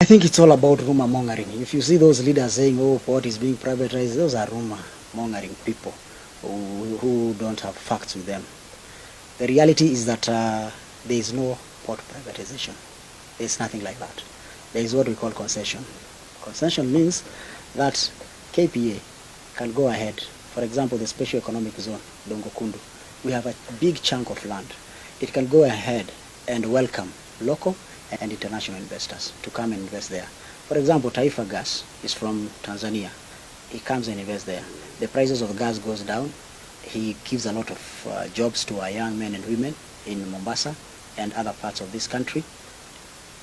I think it's all about rumor mongering. If you see those leaders saying, oh, port is being privatized, those are rumor mongering people who don't have facts with them. The reality is that there is no port privatization. There's nothing like that. There is what we call concession. Concession means that KPA can go ahead. For example, the special economic zone, Dongo Kundu, we have a big chunk of land. It can go ahead and welcome local and international investors to come and invest there. For example, Taifa Gas is from Tanzania. He comes and invests there. The prices of gas goes down. He gives a lot of jobs to our young men and women in Mombasa and other parts of this country.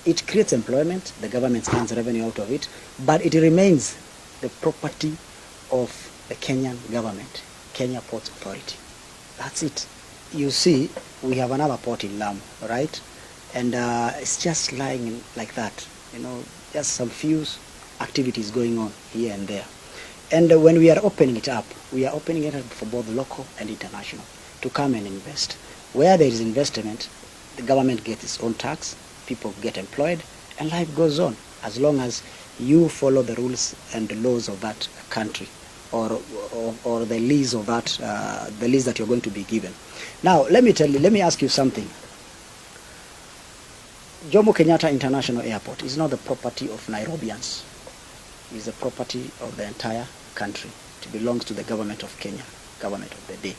It creates employment. The government earns revenue out of it, but it remains the property of the Kenyan government, Kenya Ports Authority. That's it. You see, we have another port in Lamu, right? And it's just lying like that, you know, just some few activities going on here and there. And when we are opening it up, we are opening it up for both local and international to come and invest. Where there is investment, the government gets its own tax, people get employed, and life goes on, as long as you follow the rules and the laws of that country, or the lease of that, the lease that you're going to be given. Now, let me ask you something. Jomo Kenyatta International Airport is not the property of Nairobians. It is the property of the entire country. It belongs to the government of Kenya, government of the day.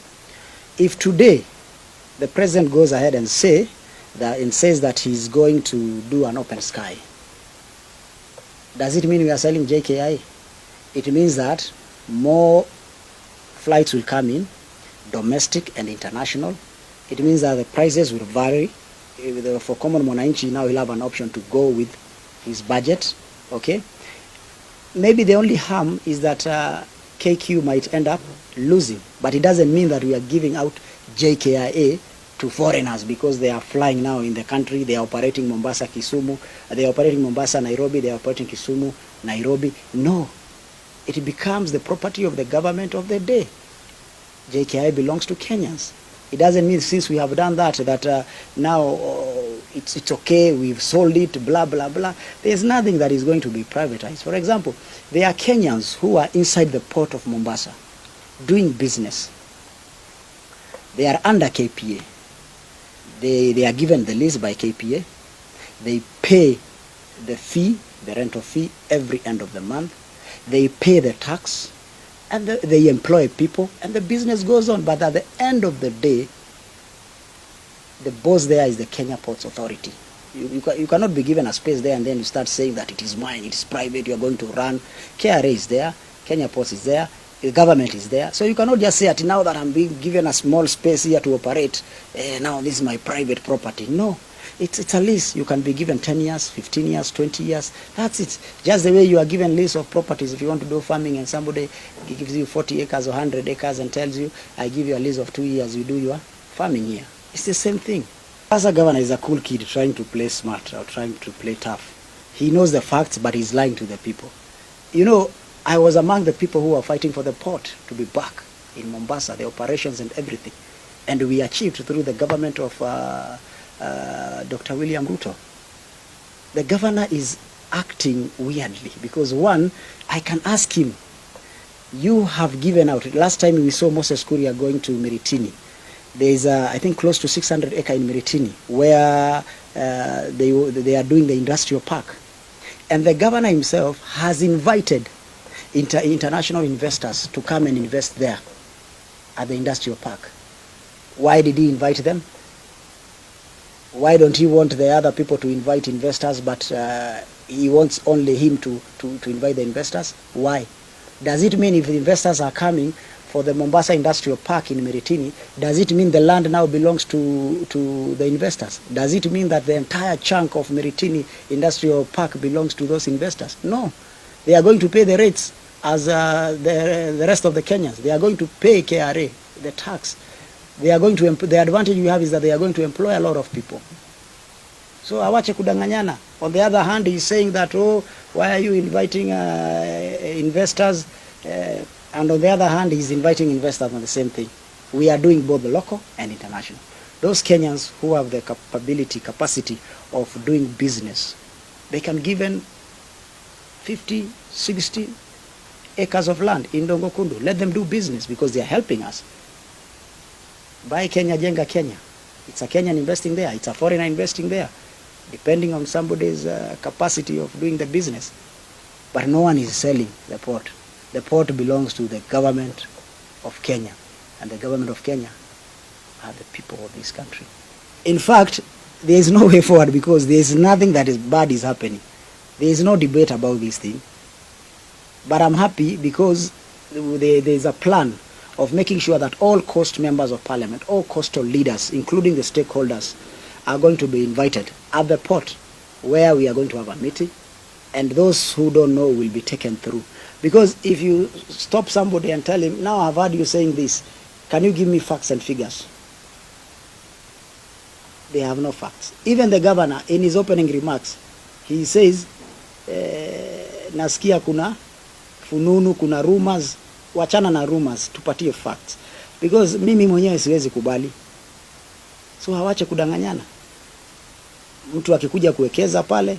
If today the president goes ahead and says that he's going to do an open sky, does it mean we are selling JKI? It means that more flights will come in, domestic and international. It means that the prices will vary. For common mwananchi, now he'll have an option to go with his budget. Okay, maybe the only harm is that KQ might end up losing, but it doesn't mean that we are giving out JKIA to foreigners because they are flying now in the country. They are operating Mombasa, Kisumu, they are operating Mombasa, Nairobi, they are operating Kisumu, Nairobi. No, it becomes the property of the government of the day. JKI belongs to Kenyans. It doesn't mean since we have done that, now it's okay, we've sold it, blah, blah, blah. There's nothing that is going to be privatized. For example, there are Kenyans who are inside the port of Mombasa doing business. They are under KPA. They are given the lease by KPA. They pay the fee, the rental fee, every end of the month. They pay the tax. And they employ people, and the business goes on. But at the end of the day, the boss there is the Kenya Ports Authority. You cannot be given a space there and then you start saying that it is mine, it is private, you are going to run. KRA is there, Kenya Ports is there, the government is there. So you cannot just say that now that I'm being given a small space here to operate, now this is my private property. No. It's a lease. You can be given 10 years, 15 years, 20 years. That's it. Just the way you are given lease of properties. If you want to do farming and somebody gives you 40 acres or 100 acres and tells you, I give you a lease of 2 years, you do your farming here. It's the same thing. As a governor is a cool kid trying to play smart or trying to play tough. He knows the facts, but he's lying to the people. You know, I was among the people who were fighting for the port to be back in Mombasa, the operations and everything. And we achieved through the government of Dr. William Ruto. The governor is acting weirdly because one, I can ask him, you have given out, last time we saw Moses Kuria going to Miritini. There is I think close to 600 acres in Miritini where they are doing the industrial park. And the governor himself has invited international investors to come and invest there at the industrial park. Why did he invite them? Why don't he want the other people to invite investors, but he wants only him to invite the investors? Why? Does it mean if the investors are coming for the Mombasa Industrial Park in Miritini, does it mean the land now belongs to the investors? Does it mean that the entire chunk of Miritini Industrial Park belongs to those investors? No. They are going to pay the rates as the rest of the Kenyans. They are going to pay KRA, the tax. They are going to the advantage you have is that they are going to employ a lot of people. So awache kudanganyana. On the other hand, he's saying that, oh, why are you inviting investors? And on the other hand, he's inviting investors on the same thing. We are doing both the local and international. Those Kenyans who have the capacity of doing business, they can 50, 60 acres of land in Dongokundu. Let them do business because they are helping us. Buy Kenya, jenga Kenya. It's a Kenyan investing there. It's a foreigner investing there, depending on somebody's capacity of doing the business. But no one is selling the port. The port belongs to the government of Kenya. And the government of Kenya are the people of this country. In fact, there is no way forward because there is nothing that is bad is happening. There is no debate about this thing. But I'm happy because there is a plan of making sure that all coast members of parliament, all coastal leaders, including the stakeholders, are going to be invited at the port where we are going to have a meeting, and those who don't know will be taken through. Because if you stop somebody and tell him, now I've heard you saying this, can you give me facts and figures? They have no facts. Even the governor, in his opening remarks, he says, nasikia kuna fununu, kuna rumors, wachana na rumors, tupatie facts. Because mimi mwenyewe siwezi kubali. So hawache kudanganyana. Mtu akikuja kuwekeza pale,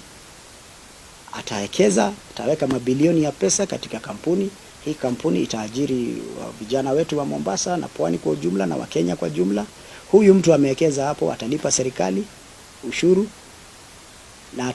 atawekeza, ataweka mabilioni ya pesa katika kampuni. Hii kampuni itaajiri vijana wetu wa Mombasa na pwani kwa ujumla na Wakenya kwa jumla. Huyu mtu amewekeza hapo, atalipa serikali ushuru na